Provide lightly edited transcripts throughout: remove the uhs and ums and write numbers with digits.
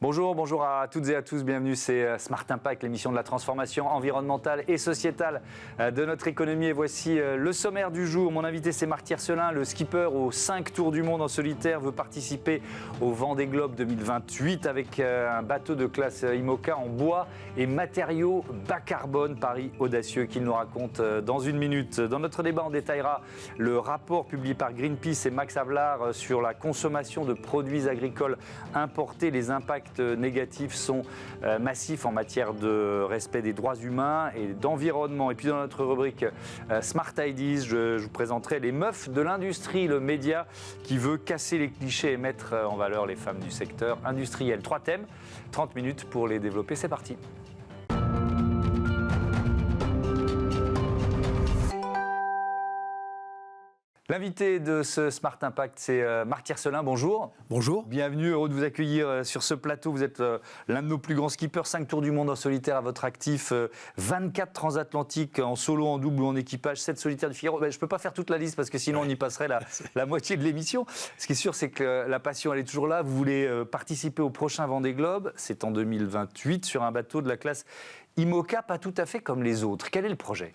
Bonjour à toutes et à tous, bienvenue, c'est Smart Impact, l'émission de la transformation environnementale et sociétale de notre économie. Et voici le sommaire du jour. Mon invité, c'est Marc Tiercelin, le skipper aux 5 tours du monde en solitaire, veut participer au Vendée Globe 2028 avec un bateau de classe IMOCA en bois et matériaux bas carbone, pari audacieux qu'il nous raconte dans une minute. Dans notre débat, on détaillera le rapport publié par Greenpeace et Max Havelaar sur la consommation de produits agricoles importés, les impacts négatifs sont massifs en matière de respect des droits humains et d'environnement. Et puis dans notre rubrique Smart Ideas, je vous présenterai les meufs de l'industrie, le média qui veut casser les clichés et mettre en valeur les femmes du secteur industriel. 3 thèmes, 30 minutes pour les développer, c'est parti. L'invité de ce Smart Impact, c'est Marc Tiercelin. Bonjour. Bonjour. Bienvenue, heureux de vous accueillir sur ce plateau. Vous êtes l'un de nos plus grands skippers, 5 tours du monde en solitaire à votre actif, 24 transatlantiques en solo, en double ou en équipage, 7 solitaires du Figaro. Je ne peux pas faire toute la liste parce que sinon on y passerait la moitié de l'émission. Ce qui est sûr, c'est que la passion, elle est toujours là. Vous voulez participer au prochain Vendée Globe. C'est en 2028 sur un bateau de la classe IMOCA, pas tout à fait comme les autres. Quel est le projet ?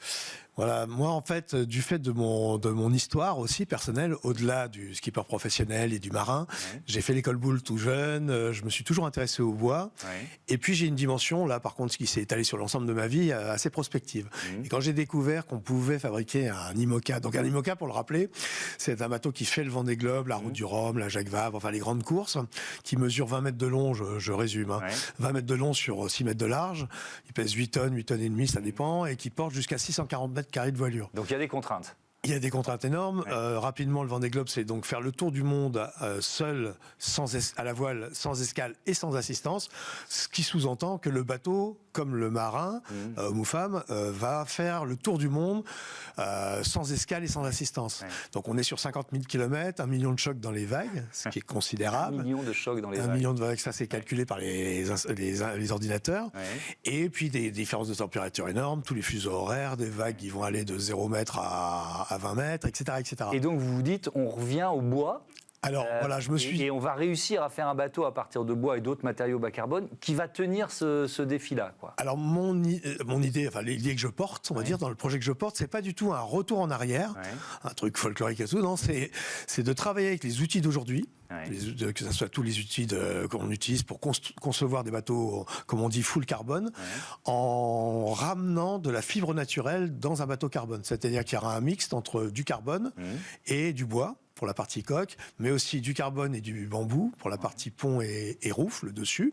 Voilà, moi en fait, du fait de mon histoire aussi personnelle, au-delà du skipper professionnel et du marin, j'ai fait l'école Boulle tout jeune, je me suis toujours intéressé au bois, et puis j'ai une dimension, là par contre, qui s'est étalée sur l'ensemble de ma vie, assez prospective. Et quand j'ai découvert qu'on pouvait fabriquer un IMOCA, donc un IMOCA, pour le rappeler, c'est un bateau qui fait le Vendée Globe, la Route du Rhum, la Jacques Vabre, enfin les grandes courses, qui mesure 20 mètres de long, je résume, 20 mètres de long sur 6 mètres de large, il pèse 8 tonnes et demi, ça dépend, et qui porte jusqu'à 640 mètres carrés de voilure. Donc il y a des contraintes. Il y a des contraintes énormes. Rapidement, le Vendée Globe, c'est donc faire le tour du monde seul, à la voile, sans escale et sans assistance, ce qui sous-entend que le bateau, comme le marin, homme ou femme, va faire le tour du monde sans escale et sans assistance. Donc on est sur 50 000 km, 1 million de chocs dans les vagues, ce qui est considérable. 1 million de chocs dans les vagues. 1 million de vagues, ça c'est calculé par les ordinateurs. Et puis des différences de température énormes, tous les fuseaux horaires, des vagues qui vont aller de 0 mètre à 20 mètres, etc., etc. Et donc vous vous dites, on revient au bois. Alors voilà, Et on va réussir à faire un bateau à partir de bois et d'autres matériaux bas carbone qui va tenir ce défi-là, quoi. Alors mon idée, enfin l'idée que je porte, on va dire, dans le projet que je porte, c'est pas du tout un retour en arrière, un truc folklorique et tout, non, c'est de travailler avec les outils d'aujourd'hui, que ce soit tous les outils qu'on utilise pour concevoir des bateaux, comme on dit, full carbone, en ramenant de la fibre naturelle dans un bateau carbone. C'est-à-dire qu'il y aura un mixte entre du carbone et du bois, pour la partie coque, mais aussi du carbone et du bambou pour la partie pont et rouf, le dessus,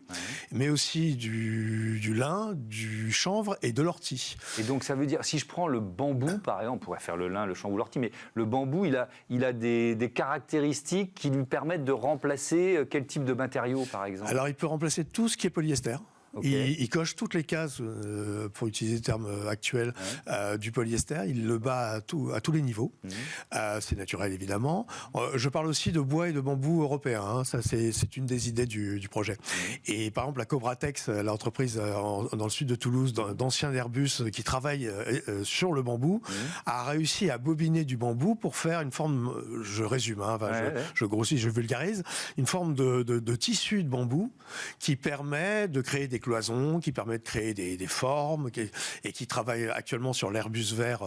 mais aussi du lin, du chanvre et de l'ortie. Et donc ça veut dire, si je prends le bambou, par exemple, on pourrait faire le lin, le chanvre ou l'ortie, mais le bambou, il a des caractéristiques qui lui permettent de remplacer quel type de matériau, par exemple ? Alors il peut remplacer tout ce qui est polyester. Il coche toutes les cases, pour utiliser le terme actuel, du polyester. Il le bat à tous les niveaux. C'est naturel, évidemment. Je parle aussi de bois et de bambou européen. Hein. Ça, c'est une des idées du projet. Et par exemple, la Cobratex, l'entreprise dans le sud de Toulouse, d'anciens Airbus qui travaillent sur le bambou, a réussi à bobiner du bambou pour faire une forme, je résume, je grossis, je vulgarise, une forme de tissu de bambou qui permet de créer des cloisons, qui permet de créer des formes, et qui travaille actuellement sur l'Airbus vert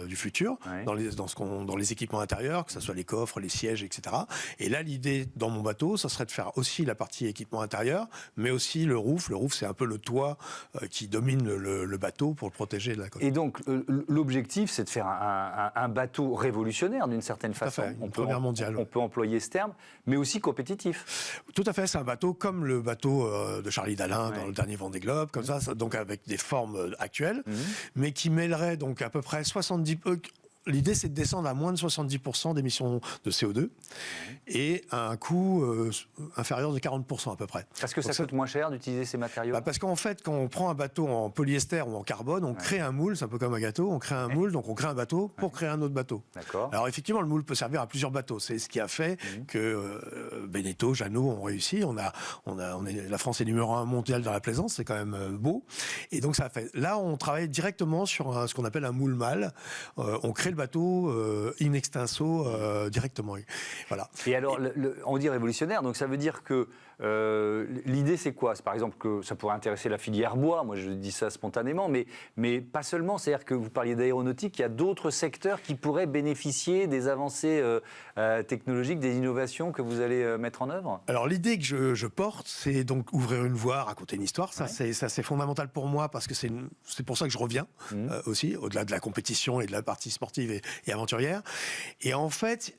du futur, dans les équipements intérieurs, que ce soit les coffres, les sièges, etc. Et là, l'idée dans mon bateau, ça serait de faire aussi la partie équipement intérieur, mais aussi le roof. Le roof, c'est un peu le toit qui domine le bateau pour le protéger de la côte. Et donc, l'objectif, c'est de faire un bateau révolutionnaire, d'une certaine façon. Tout à fait, une première mondiale. On peut employer ce terme, mais aussi compétitif. Tout à fait, c'est un bateau comme le bateau de Charlie Dalin dans le dernier Vendée Globe, comme ça, donc avec des formes actuelles, mais qui mêlerait donc à peu près 70... L'idée, c'est de descendre à moins de 70% d'émissions de CO2 et à un coût inférieur de 40% à peu près. Parce que ça coûte moins cher d'utiliser ces matériaux ? Parce qu'en fait, quand on prend un bateau en polyester ou en carbone, on crée un moule, c'est un peu comme un gâteau, on crée un moule, donc on crée un bateau pour créer un autre bateau. D'accord. Alors effectivement, le moule peut servir à plusieurs bateaux. C'est ce qui a fait que Beneteau, Jeannot ont réussi. La France est numéro 1 mondial dans la plaisance, c'est quand même beau. Et donc ça a fait. Là, on travaille directement sur ce qu'on appelle un moule mâle. On crée le bateau in extenso directement. Voilà. Et alors, on dit révolutionnaire, donc ça veut dire que l'idée c'est quoi? C'est par exemple que ça pourrait intéresser la filière bois, moi je dis ça spontanément, mais pas seulement, c'est-à-dire que vous parliez d'aéronautique, il y a d'autres secteurs qui pourraient bénéficier des avancées technologiques, des innovations que vous allez mettre en œuvre? Alors l'idée que je porte, c'est donc ouvrir une voie, raconter une histoire. Ça, c'est fondamental pour moi parce que c'est pour ça que je reviens aussi, au-delà de la compétition et de la partie sportive et aventurière. Et en fait,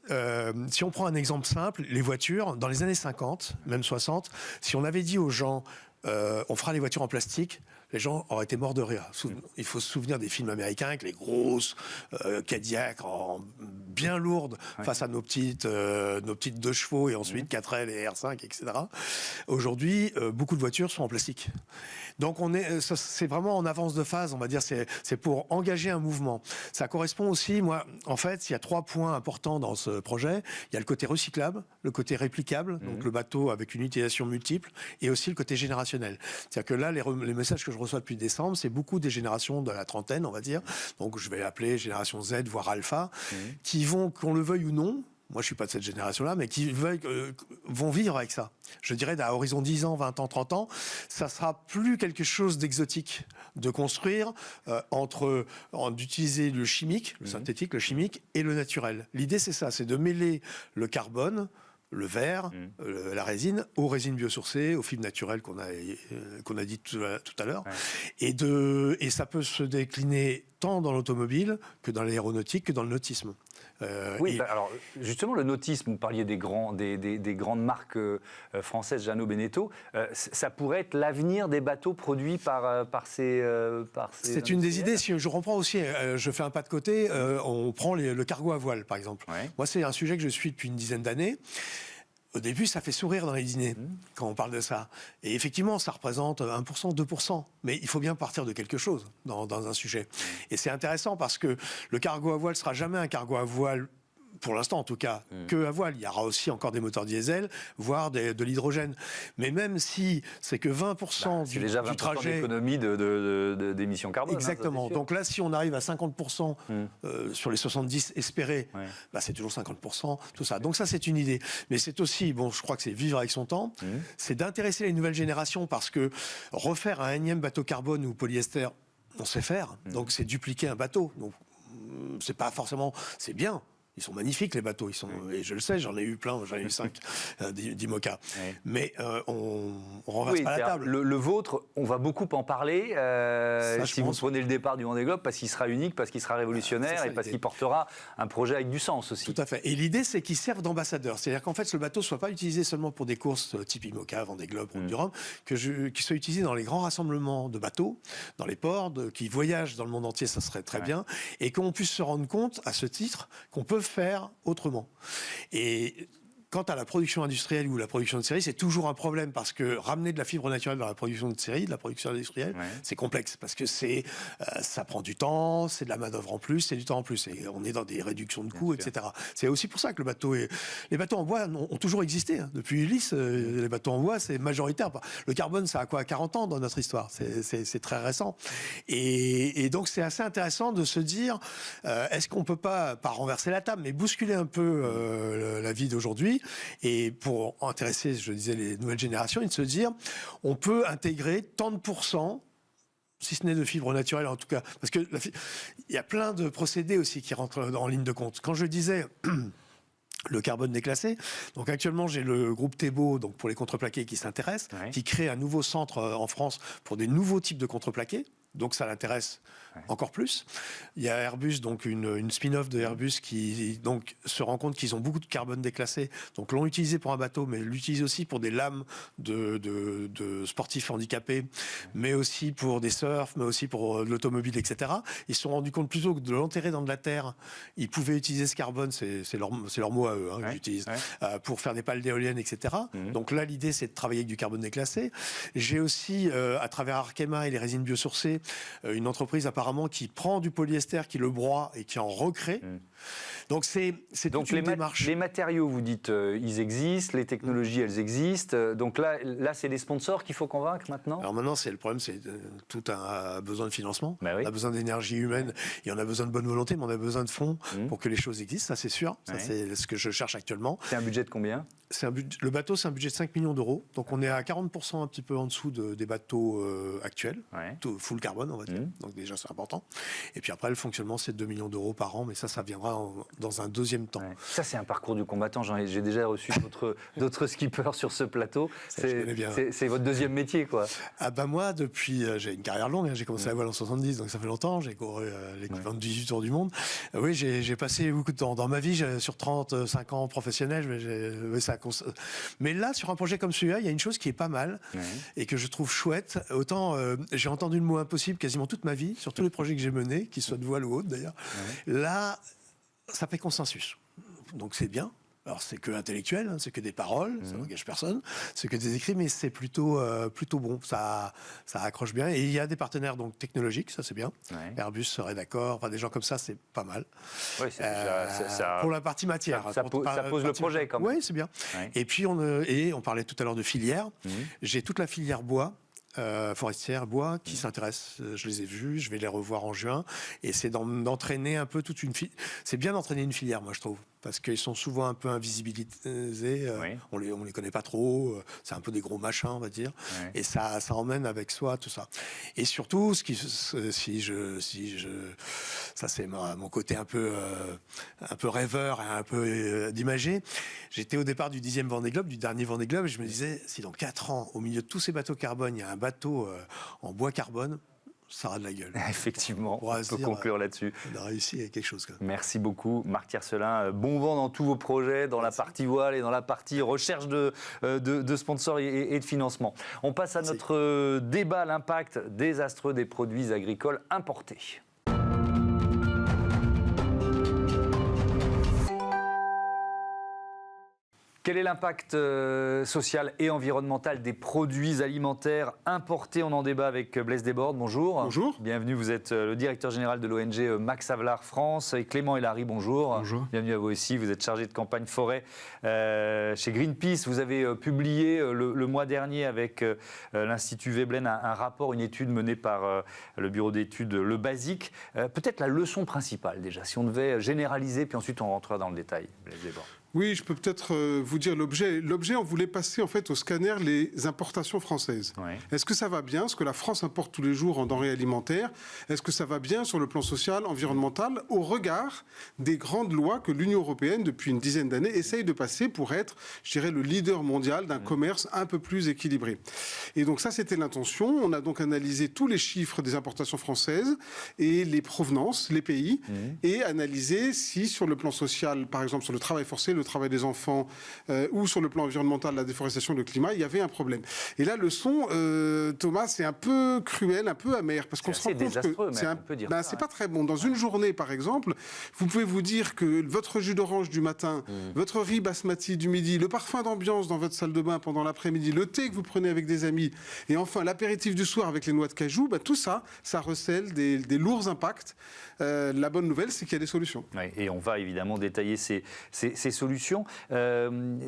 si on prend un exemple simple, les voitures, dans les années 50, même 60, si on avait dit aux gens on fera les voitures en plastique, les gens auraient été morts de rire. Il faut se souvenir des films américains avec les grosses Cadillac bien lourdes face à nos petites 2 chevaux et ensuite 4L et R5, etc. Aujourd'hui, beaucoup de voitures sont en plastique. Donc c'est vraiment en avance de phase, on va dire, c'est pour engager un mouvement. Ça correspond aussi, moi, en fait, il y a 3 points importants dans ce projet. Il y a le côté recyclable, le côté réplicable, donc le bateau avec une utilisation multiple, et aussi le côté générationnel. C'est-à-dire que là, les messages que je reçois depuis décembre, c'est beaucoup des générations de la trentaine, on va dire. Donc je vais appeler génération Z, voire alpha, qui vont, qu'on le veuille ou non, moi je suis pas de cette génération-là, mais qui vont vivre avec ça. Je dirais à horizon 10 ans, 20 ans, 30 ans, ça sera plus quelque chose d'exotique de construire d'utiliser le chimique, le synthétique, le chimique et le naturel. L'idée c'est ça, c'est de mêler le carbone, le verre, la résine, aux résines biosourcées, aux fibres naturelles qu'on a dit tout à l'heure. Et ça peut se décliner tant dans l'automobile que dans l'aéronautique que dans le nautisme. Alors justement, le nautisme, vous parliez des grandes marques françaises, Jeannot, Beneteau, ça pourrait être l'avenir des bateaux produits par ces C'est une des idées. Si je reprends aussi, je fais un pas de côté, on prend le cargo à voile, par exemple. Moi, c'est un sujet que je suis depuis une dizaine d'années. Au début, ça fait sourire dans les dîners quand on parle de ça. Et effectivement, ça représente 1%, 2%. Mais il faut bien partir de quelque chose dans un sujet. Et c'est intéressant parce que le cargo à voile ne sera jamais un cargo à voile, pour l'instant en tout cas, que à voile. Il y aura aussi encore des moteurs diesel, voire de l'hydrogène. Mais même si c'est que 20% c'est déjà 20% du trajet... d'économie d'émissions carbone. Exactement. Hein, donc là, si on arrive à 50% sur les 70 espérés, c'est toujours 50%, tout ça. Donc ça, c'est une idée. Mais c'est aussi, je crois que c'est vivre avec son temps, c'est d'intéresser les nouvelles générations parce que refaire un énième bateau carbone ou polyester, on sait faire. Donc c'est dupliquer un bateau. Donc c'est pas forcément... C'est bien. Ils sont magnifiques, les bateaux. Et je le sais, j'en ai eu plein, j'en ai eu 5 d'IMOCA. Mais on renverse pas la table. Le vôtre, on va beaucoup en parler. Si vous prenez le départ du Vendée Globe, parce qu'il sera unique, parce qu'il sera révolutionnaire et parce qu'il portera un projet avec du sens aussi. Tout à fait. Et l'idée, c'est qu'il serve d'ambassadeur. C'est-à-dire qu'en fait, ce bateau ne soit pas utilisé seulement pour des courses type IMOCA, Vendée Globe, Route du Rhum, qu'il soit utilisé dans les grands rassemblements de bateaux, dans les ports, qui voyagent dans le monde entier, ça serait très bien. Et qu'on puisse se rendre compte, à ce titre, qu'on peut faire autrement. Et quant à la production industrielle ou la production de série, c'est toujours un problème parce que ramener de la fibre naturelle dans la production de série, de la production industrielle, c'est complexe parce que ça prend du temps, c'est de la main-d'œuvre en plus, c'est du temps en plus. Et on est dans des réductions de coûts, etc. C'est aussi pour ça que les bateaux en bois ont toujours existé. Hein. Depuis Ulysse, les bateaux en bois, c'est majoritaire. Le carbone, ça a quoi, 40 ans dans notre histoire. C'est très récent. Et donc, c'est assez intéressant de se dire, est-ce qu'on peut pas renverser la table, mais bousculer un peu la vie d'aujourd'hui et pour intéresser, je disais, les nouvelles générations, et de se dire, on peut intégrer tant de pourcents, si ce n'est de fibres naturelles en tout cas, parce que il y a plein de procédés aussi qui rentrent en ligne de compte. Quand je disais le carbone déclassé, donc actuellement j'ai le groupe Thébault, donc pour les contreplaqués qui s'intéresse, qui crée un nouveau centre en France pour des nouveaux types de contreplaqués. Donc ça l'intéresse encore plus. Il y a Airbus, donc une spin-off de Airbus qui donc se rend compte qu'ils ont beaucoup de carbone déclassé, donc l'ont utilisé pour un bateau, mais l'utilisent aussi pour des lames de sportifs handicapés, mais aussi pour des surfs, mais aussi pour l'automobile, etc. Ils se sont rendus compte plutôt que de l'enterrer dans de la terre, ils pouvaient utiliser ce carbone, c'est leur mot à eux que j'utilise, pour faire des pales d'éoliennes, etc. Donc là, l'idée, c'est de travailler avec du carbone déclassé. J'ai aussi, à travers Arkema et les résines biosourcées, une entreprise apparemment qui prend du polyester, qui le broie et qui en recrée. Donc c'est toute une démarche. Les matériaux, vous dites, ils existent, les technologies, elles existent. Donc là c'est les sponsors qu'il faut convaincre maintenant. Alors maintenant, c'est le problème, c'est tout a besoin de financement. Oui. On a besoin d'énergie humaine, et on a besoin de bonne volonté, mais on a besoin de fonds pour que les choses existent. Ça, c'est sûr. Ça, c'est ce que je cherche actuellement. C'est un budget de combien ? Le bateau, c'est un budget de 5 millions d'euros. Donc on est à 40% un petit peu en dessous des bateaux actuels, full carbone, on va dire. Donc déjà, c'est important. Et puis après, le fonctionnement, c'est 2 millions d'euros par an, mais ça viendra dans un deuxième temps. Ça, c'est un parcours du combattant. J'ai déjà reçu d'autres skippers sur ce plateau. C'est votre deuxième métier, quoi. Ah bah moi, depuis, j'ai une carrière longue. J'ai commencé à voile en 70, donc ça fait longtemps. J'ai couru l'équivalent de 18 tours du monde. Oui, j'ai passé beaucoup de temps. Dans ma vie, sur 35 ans professionnels, mais là, sur un projet comme celui-là, il y a une chose qui est pas mal et que je trouve chouette. Autant j'ai entendu le mot impossible quasiment toute ma vie, sur tous les projets que j'ai menés, qu'ils soient de voile ou autres d'ailleurs. Là, ça fait consensus. Donc c'est bien. Alors c'est que intellectuel, c'est que des paroles, ça n'engage personne, c'est que des écrits, mais c'est plutôt bon, ça accroche bien. Et il y a des partenaires donc technologiques, ça c'est bien. Airbus serait d'accord, enfin, des gens comme ça, c'est pas mal. Oui, ça, pour la partie matière. Ça pose le projet quand même. Oui, c'est bien. Et puis on parlait tout à l'heure de filière. J'ai toute la filière bois. Forestière, bois, qui s'intéressent. Je les ai vus, je vais les revoir en juin. Et c'est d'entraîner un peu toute une filière. C'est bien d'entraîner une filière, moi, je trouve. Parce qu'ils sont souvent un peu invisibilisés. On les connaît pas trop. C'est un peu des gros machins, on va dire. Et ça emmène avec soi tout ça. Et surtout, ça c'est mon côté un peu rêveur, un peu d'imager. J'étais au départ du 10e Vendée Globe, du dernier Vendée Globe, et je me disais, si dans 4 ans, au milieu de tous ces bateaux carbone, il y a un bateau en bois carbone, ça aura de la gueule. Effectivement, on peut conclure là-dessus. On a réussi à quelque chose. Quand même. Merci beaucoup, Marc Tiercelin. Bon vent dans tous vos projets, dans la partie voile et dans la partie recherche de sponsors et de financement. On passe à notre débat, l'impact désastreux des produits agricoles importés. Quel est l'impact social et environnemental des produits alimentaires importés? On en débat avec Blaise Desbordes. Bonjour. Bonjour. Bienvenue, vous êtes le directeur général de l'ONG Max Havelaar France. Et Clément Hélary, bonjour. Bonjour. Bienvenue à vous aussi. Vous êtes chargé de campagne forêt chez Greenpeace. Vous avez publié le mois dernier avec l'Institut Veblen un rapport, une étude menée par le bureau d'études Le Basique. Peut-être la leçon principale déjà, si on devait généraliser, puis ensuite on rentrera dans le détail. Blaise Desbordes. Oui, je peux peut-être vous dire l'objet. L'objet, on voulait passer en fait au scanner les importations françaises. Est-ce que ça va bien, ce que la France importe tous les jours en denrées alimentaires? Est-ce que ça va bien sur le plan social, environnemental, au regard des grandes lois que l'Union européenne, depuis une dizaine d'années, essaye de passer pour être, je dirais, le leader mondial d'un commerce un peu plus équilibré. Et donc ça, c'était l'intention. On a donc analysé tous les chiffres des importations françaises et les provenances, les pays, et analysé si sur le plan social, par exemple sur le travail forcé, le travail des enfants, ou sur le plan environnemental, la déforestation, le climat, il y avait un problème. Et là, le son, Thomas, c'est un peu cruel, un peu amer, parce qu'on se rend compte que c'est pas très bon. Dans une journée, par exemple, vous pouvez vous dire que votre jus d'orange du matin, votre riz basmati du midi, le parfum d'ambiance dans votre salle de bain pendant l'après-midi, le thé que vous prenez avec des amis, et enfin l'apéritif du soir avec les noix de cajou, tout ça, ça recèle des lourds impacts. La bonne nouvelle, c'est qu'il y a des solutions. Oui, et on va évidemment détailler ces solutions.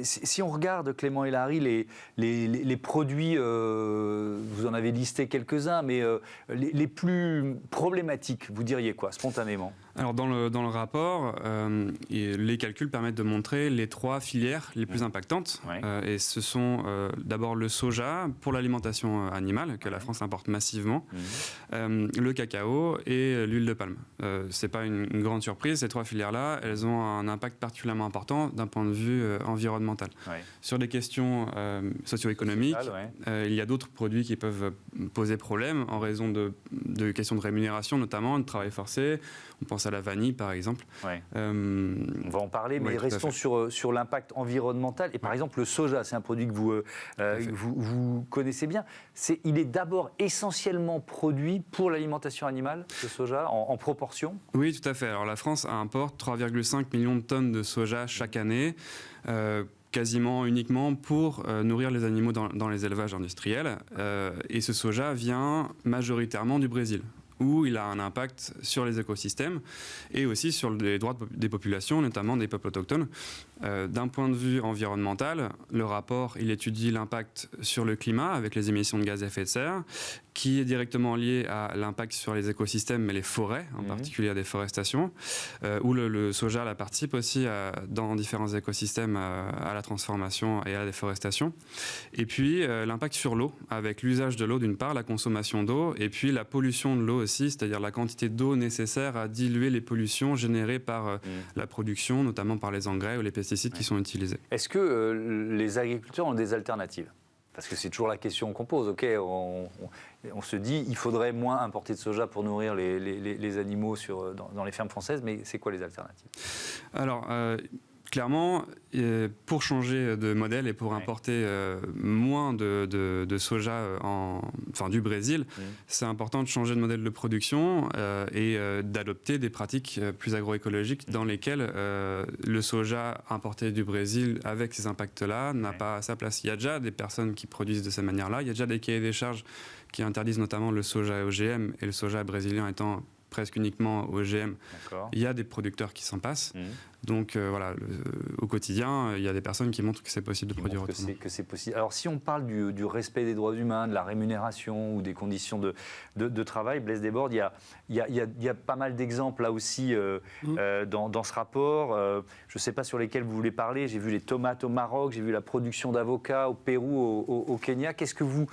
Si on regarde, Clément Hélary, les produits, vous en avez listé quelques-uns, mais les plus problématiques, vous diriez quoi, spontanément? Alors dans le rapport, les calculs permettent de montrer les 3 filières les plus impactantes. Et ce sont d'abord le soja pour l'alimentation animale, que la France importe massivement, le cacao et l'huile de palme. Ce n'est pas une grande surprise, ces 3 filières-là, elles ont un impact particulièrement important d'un point de vue environnemental. Sur des questions socio-économiques, il y a d'autres produits qui peuvent poser problème en raison de questions de rémunération, notamment de travail forcé. On pense à la vanille, par exemple. On va en parler, mais restons sur l'impact environnemental. Et par exemple, le soja, c'est un produit que vous connaissez bien. Il est d'abord essentiellement produit pour l'alimentation animale, le soja, en proportion? Oui, tout à fait. Alors la France importe 3,5 millions de tonnes de soja chaque année. Quasiment uniquement pour nourrir les animaux dans les élevages industriels. Et ce soja vient majoritairement du Brésil. où il a un impact sur les écosystèmes et aussi sur les droits des populations, notamment des peuples autochtones. D'un point de vue environnemental, le rapport, il étudie l'impact sur le climat avec les émissions de gaz à effet de serre, qui est directement lié à l'impact sur les écosystèmes, mais les forêts, en particulier la déforestation, où le soja la participe aussi dans différents écosystèmes à la transformation et à la déforestation. Et puis l'impact sur l'eau, avec l'usage de l'eau d'une part, la consommation d'eau, et puis la pollution de l'eau aussi, c'est-à-dire la quantité d'eau nécessaire à diluer les pollutions générées par la production, notamment par les engrais ou les pesticides qui sont utilisés. Est-ce que les agriculteurs ont des alternatives ? Parce que c'est toujours la question qu'on pose. Ok, on se dit il faudrait moins importer de soja pour nourrir les animaux dans les fermes françaises, mais c'est quoi les alternatives ? Alors, clairement, pour changer de modèle et pour importer moins de soja du Brésil, c'est important de changer de modèle de production et d'adopter des pratiques plus agroécologiques dans lesquelles le soja importé du Brésil avec ces impacts-là n'a pas sa place. Il y a déjà des personnes qui produisent de cette manière-là. Il y a déjà des cahiers des charges qui interdisent notamment le soja OGM, et le soja brésilien étant presque uniquement OGM. Il y a des producteurs qui s'en passent. Donc voilà, au quotidien, il y a des personnes qui montrent que c'est possible de produire autrement. Que c'est possible. Alors si on parle du respect des droits humains, de la rémunération ou des conditions de travail, Blaise Desbordes, il y a pas mal d'exemples là aussi dans ce rapport. Je ne sais pas sur lesquels vous voulez parler. J'ai vu les tomates au Maroc, j'ai vu la production d'avocats au Pérou, au Kenya. Qu'est-ce que vous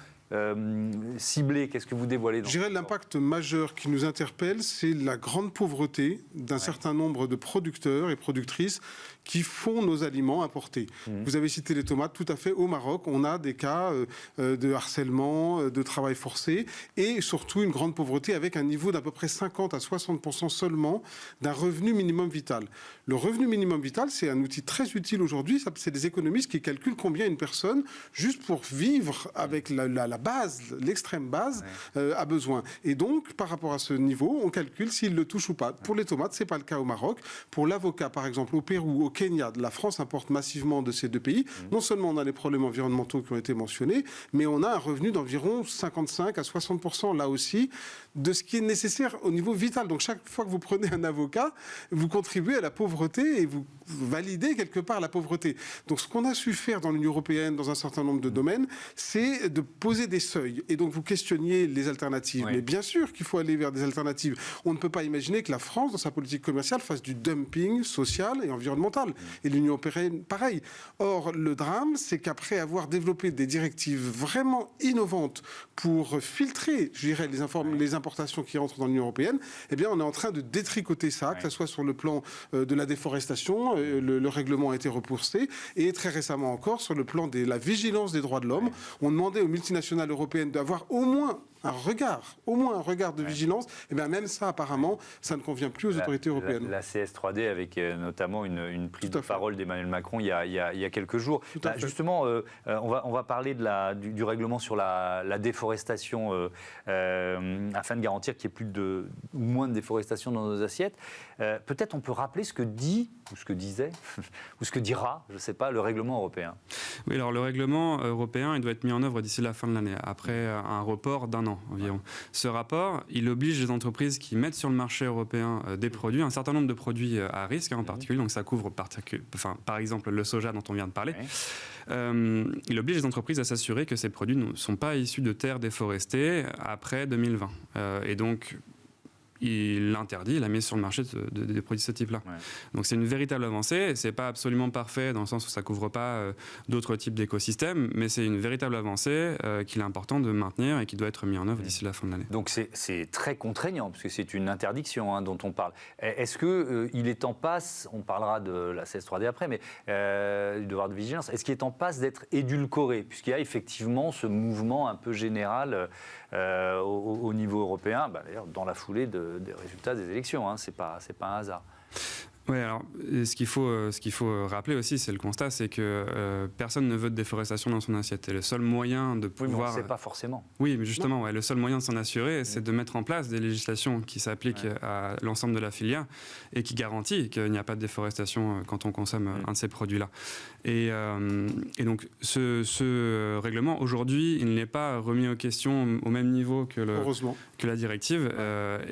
ciblé, qu'est-ce que vous dévoilez dans Je dirais l'impact majeur qui nous interpelle, c'est la grande pauvreté d'un certain nombre de producteurs et productrices qui font nos aliments importés. Vous avez cité les tomates, tout à fait. Au Maroc, on a des cas de harcèlement, de travail forcé et surtout une grande pauvreté avec un niveau d'à peu près 50 à 60% seulement d'un revenu minimum vital. Le revenu minimum vital, c'est un outil très utile aujourd'hui. C'est des économistes qui calculent combien une personne, juste pour vivre avec la base, l'extrême base, a besoin. Et donc, par rapport à ce niveau, on calcule s'il le touche ou pas. Pour les tomates, c'est pas le cas au Maroc. Pour l'avocat, par exemple, au Pérou, au Kenya, la France importe massivement de ces deux pays. Non seulement on a les problèmes environnementaux qui ont été mentionnés, mais on a un revenu d'environ 55 à 60% là aussi de ce qui est nécessaire au niveau vital. Donc chaque fois que vous prenez un avocat, vous contribuez à la pauvreté et vous validez quelque part la pauvreté. Donc ce qu'on a su faire dans l'Union européenne, dans un certain nombre de domaines, c'est de poser des seuils. Et donc vous questionniez les alternatives. Mais bien sûr qu'il faut aller vers des alternatives. On ne peut pas imaginer que la France, dans sa politique commerciale, fasse du dumping social et environnemental. Et l'Union européenne, pareil. Or, le drame, c'est qu'après avoir développé des directives vraiment innovantes pour filtrer, je dirais, les importations qui rentrent dans l'Union européenne, eh bien, on est en train de détricoter ça, que ce soit sur le plan de la déforestation, le règlement a été repoussé, et très récemment encore, sur le plan de la vigilance des droits de l'homme, on demandait aux multinationales européennes d'avoir au moins un regard de vigilance, et bien même ça, apparemment, ça ne convient plus aux autorités européennes. La CS3D, avec notamment une prise de parole d'Emmanuel Macron il y a quelques jours. Justement, on va parler du règlement sur la déforestation afin de garantir qu'il y ait moins de déforestation dans nos assiettes. Peut-être on peut rappeler ce que dit, ou ce que disait, ou ce que dira, je ne sais pas, le règlement européen. Oui, alors le règlement européen, il doit être mis en œuvre d'ici la fin de l'année, après un report d'1 an environ. Ce rapport, il oblige les entreprises qui mettent sur le marché européen des produits, un certain nombre de produits à risque en particulier, donc ça couvre par exemple le soja dont on vient de parler. Il oblige les entreprises à s'assurer que ces produits ne sont pas issus de terres déforestées après 2020. Et donc, il interdit la mise sur le marché des produits de ce type-là. Donc c'est une véritable avancée. C'est pas absolument parfait dans le sens où ça couvre pas d'autres types d'écosystèmes, mais c'est une véritable avancée qu'il est important de maintenir et qui doit être mis en œuvre d'ici la fin de l'année. Donc c'est très contraignant puisque c'est une interdiction dont on parle. Est-ce que il est en passe, on parlera de la CS3D après, mais du devoir de vigilance, est-ce qu'il est en passe d'être édulcoré puisqu'il y a effectivement ce mouvement un peu général au niveau européen, d'ailleurs dans la foulée des résultats des élections, c'est pas un hasard. Oui, alors ce qu'il faut rappeler aussi, c'est le constat, c'est que personne ne veut de déforestation dans son assiette. Et le seul moyen de pouvoir... Oui, mais on ne sait pas forcément. Oui, mais justement, le seul moyen de s'en assurer, c'est de mettre en place des législations qui s'appliquent à l'ensemble de la filière et qui garantit qu'il n'y a pas de déforestation quand on consomme un de ces produits-là. Et donc, ce règlement, aujourd'hui, il n'est pas remis en question au même niveau que la directive.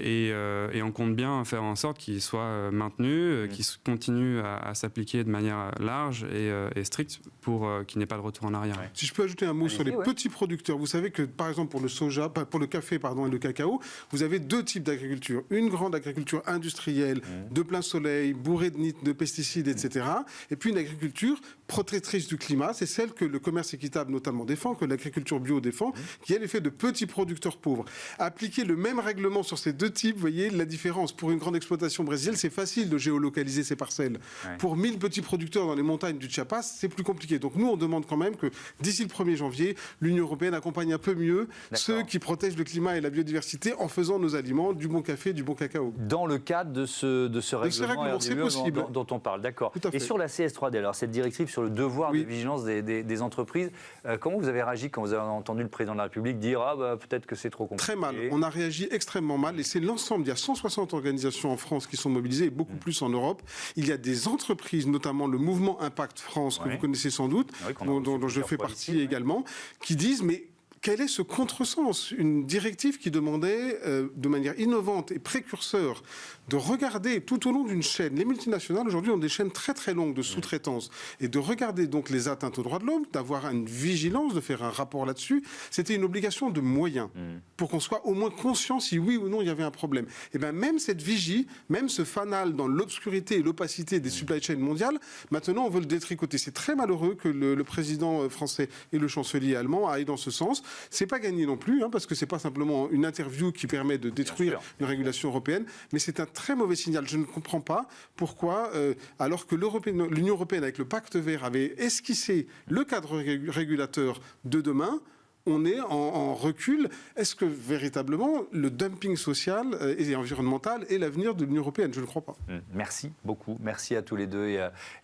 Et on compte bien faire en sorte qu'il soit maintenu, qui continue à s'appliquer de manière large et stricte pour qu'il n'y ait pas de retour en arrière. Si je peux ajouter un mot sur les petits producteurs, vous savez que par exemple pour le soja, pour le café et le cacao, vous avez deux types d'agriculture. Une grande agriculture industrielle, de plein soleil, bourrée de pesticides, etc. Et puis une agriculture protectrice du climat, c'est celle que le commerce équitable notamment défend, que l'agriculture bio défend, qui est l'effet de petits producteurs pauvres. Appliquer le même règlement sur ces deux types, vous voyez la différence. Pour une grande exploitation brésilienne, c'est facile de géolocaliser ces parcelles. Pour 1000 petits producteurs dans les montagnes du Chiapas, c'est plus compliqué. Donc nous, on demande quand même que d'ici le 1er janvier, l'Union européenne accompagne un peu mieux ceux qui protègent le climat et la biodiversité en faisant nos aliments du bon café, du bon cacao. Dans le cadre de ce règlement c'est possible. Dont on parle, d'accord. Et sur la CS3D, alors cette directive sur le devoir de vigilance des entreprises, comment vous avez réagi quand vous avez entendu le président de la République dire peut-être que c'est trop compliqué? Très mal. On a réagi extrêmement mal et c'est l'ensemble. Il y a 160 organisations en France qui sont mobilisées et beaucoup plus en Europe. Il y a des entreprises, notamment le mouvement Impact France, que vous connaissez sans doute, dont je fais partie également, qui disent mais quel est ce contresens? Une directive qui demandait de manière innovante et précurseur de regarder tout au long d'une chaîne. Les multinationales aujourd'hui ont des chaînes très très longues de sous-traitance et de regarder donc les atteintes aux droits de l'homme, d'avoir une vigilance, de faire un rapport là-dessus. C'était une obligation de moyens pour qu'on soit au moins conscient si oui ou non il y avait un problème. Et bien même cette vigie, même ce fanal dans l'obscurité et l'opacité des supply chains mondiales, maintenant on veut le détricoter. C'est très malheureux que le président français et le chancelier allemand aillent dans ce sens. C'est pas gagné non plus, parce que c'est pas simplement une interview qui permet de détruire une régulation européenne, mais c'est un très mauvais signal. Je ne comprends pas pourquoi, alors que l'Union européenne, avec le pacte vert, avait esquissé le cadre régulateur de demain, on est en recul. Est-ce que véritablement le dumping social et environnemental est l'avenir de l'Union européenne? Je ne crois pas. Merci beaucoup. Merci à tous les deux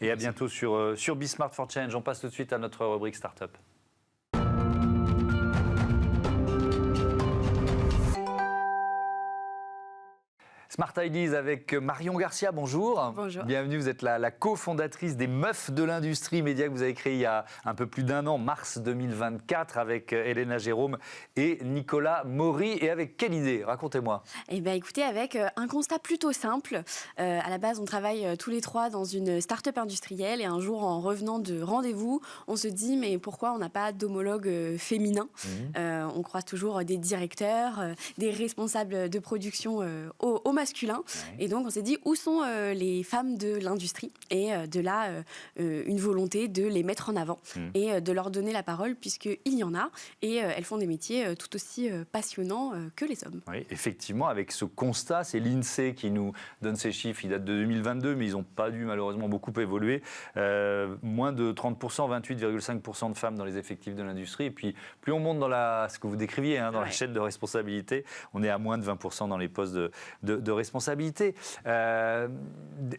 et à bientôt sur Be Smart for Change. On passe tout de suite à notre rubrique Startup. Smart Ideas avec Marion Garcia, bonjour. Bonjour. Bienvenue, vous êtes la cofondatrice des Meufs de l'Industrie, média que vous avez créé il y a un peu plus d'un an, mars 2024, avec Elena Jérôme et Nicolas Maury. Et avec quelle idée? Racontez-moi. Eh bien, écoutez, avec un constat plutôt simple. À la base, on travaille tous les trois dans une start-up industrielle et un jour, en revenant de rendez-vous, on se dit mais pourquoi on n'a pas d'homologue féminin? On croise toujours des directeurs, des responsables de production au masculin. Et donc, on s'est dit, où sont les femmes de l'industrie? Et de là, une volonté de les mettre en avant et de leur donner la parole, puisqu'il y en a. Et elles font des métiers tout aussi passionnants que les hommes. Oui, effectivement, avec ce constat, c'est l'INSEE qui nous donne ces chiffres. Ils datent de 2022, mais ils n'ont pas dû malheureusement beaucoup évoluer. Moins de 30%, 28,5% de femmes dans les effectifs de l'industrie. Et puis, plus on monte dans ce que vous décriviez, dans la chaîne de responsabilité, on est à moins de 20% dans les postes de responsabilité.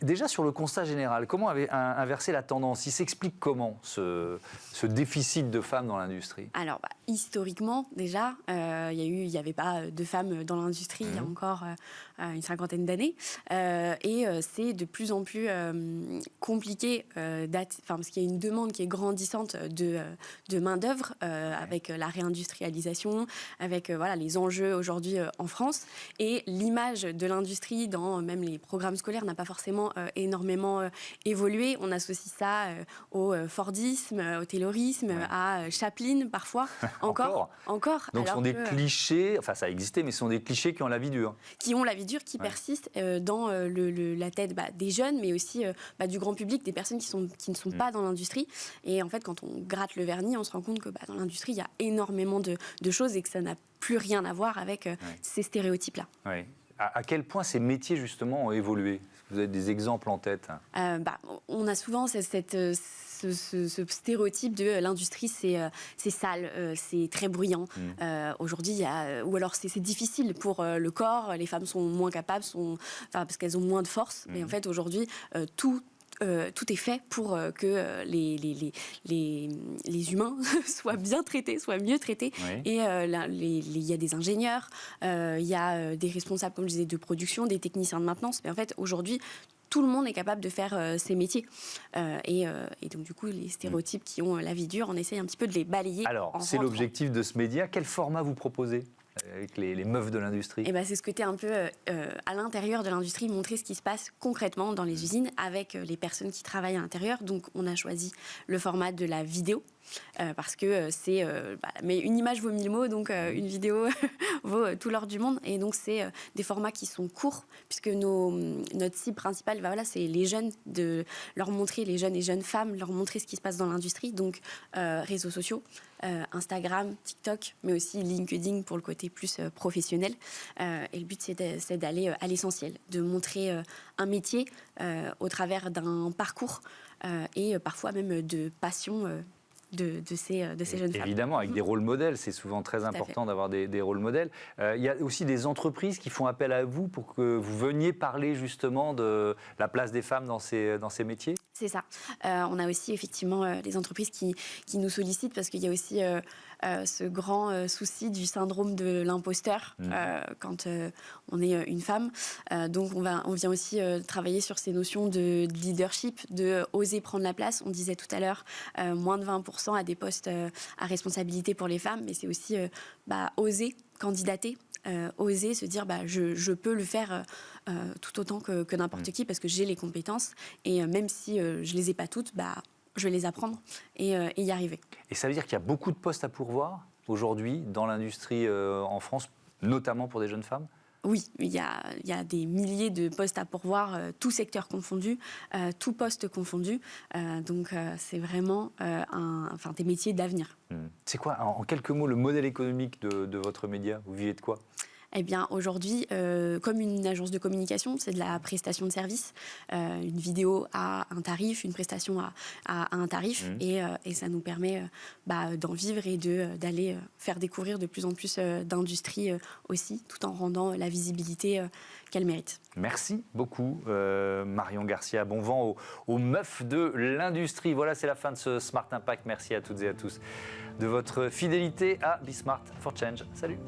Déjà sur le constat général, comment inverser la tendance? Il s'explique comment ce déficit de femmes dans l'industrie? Alors, historiquement, déjà, il n'y avait pas de femmes dans l'industrie il y a encore une cinquantaine d'années. Et c'est de plus en plus compliqué, parce qu'il y a une demande qui est grandissante de main-d'œuvre avec la réindustrialisation, avec les enjeux aujourd'hui en France. Et l'image de l'industrie dans même les programmes scolaires n'a pas forcément énormément évolué. On associe ça au Fordisme, au Taylorisme, à Chaplin parfois. Encore. Donc ce sont des clichés, enfin ça a existé, mais ce sont des clichés qui ont la vie dure. Qui ont la vie dure, qui persistent dans la tête des jeunes, mais aussi du grand public, des personnes qui ne sont pas dans l'industrie. Et en fait, quand on gratte le vernis, on se rend compte que dans l'industrie, il y a énormément de choses et que ça n'a plus rien à voir avec ces stéréotypes-là. Oui. À quel point ces métiers, justement, ont évolué? Vous avez des exemples en tête? On a souvent cette ce stéréotype de l'industrie, c'est sale, c'est très bruyant. Aujourd'hui, ou alors c'est difficile pour le corps, les femmes sont moins capables, parce qu'elles ont moins de force. Mais en fait, aujourd'hui, tout est fait pour que les humains soient bien traités, soient mieux traités. Oui. Et il y a des ingénieurs, il y a des responsables, comme je disais, de production, des techniciens de maintenance. Mais en fait, aujourd'hui, tout le monde est capable de faire ces métiers. Et donc, du coup, les stéréotypes qui ont la vie dure, on essaye un petit peu de les balayer. Alors, c'est l'objectif de ce média. Quel format vous proposez avec les meufs de l'industrie? Et c'est ce côté un peu à l'intérieur de l'industrie, montrer ce qui se passe concrètement dans les usines avec les personnes qui travaillent à l'intérieur. Donc, on a choisi le format de la vidéo. Parce que c'est... mais une image vaut 1000 mots, donc une vidéo vaut tout l'or du monde. Et donc, c'est des formats qui sont courts, puisque notre cible principale, c'est les jeunes, de leur montrer, les jeunes et jeunes femmes, leur montrer ce qui se passe dans l'industrie. Donc, réseaux sociaux, Instagram, TikTok, mais aussi LinkedIn pour le côté plus professionnel. Et le but, c'est d'aller à l'essentiel, de montrer un métier au travers d'un parcours et parfois même de passion de ces jeunes femmes. Évidemment, avec des rôles modèles, c'est souvent très important d'avoir des rôles modèles. Il y a aussi des entreprises qui font appel à vous pour que vous veniez parler justement de la place des femmes dans ces métiers. C'est ça. On a aussi effectivement des entreprises qui nous sollicitent parce qu'il y a aussi ce grand souci du syndrome de l'imposteur quand on est une femme. Donc on vient aussi travailler sur ces notions de leadership, de oser prendre la place. On disait tout à l'heure, moins de 20% à des postes à responsabilité pour les femmes, mais c'est aussi oser candidater. Oser se dire je peux le faire tout autant que n'importe qui parce que j'ai les compétences et même si je les ai pas toutes, je vais les apprendre et y arriver. Et ça veut dire qu'il y a beaucoup de postes à pourvoir aujourd'hui dans l'industrie en France, notamment pour des jeunes femmes? Oui, il y a des milliers de postes à pourvoir, tout secteur confondu, tout poste confondu. Donc, c'est vraiment des métiers d'avenir. C'est quoi, en quelques mots, le modèle économique de votre média? Vous vivez de quoi? Eh bien, aujourd'hui, comme une agence de communication, c'est de la prestation de service. Une vidéo a un tarif, une prestation a un tarif. Et ça nous permet d'en vivre et d'aller faire découvrir de plus en plus d'industries aussi, tout en rendant la visibilité qu'elle mérite. Merci beaucoup, Marion Garcia. Bon vent aux meufs de l'industrie. Voilà, c'est la fin de ce Smart Impact. Merci à toutes et à tous de votre fidélité à Be Smart for Change. Salut.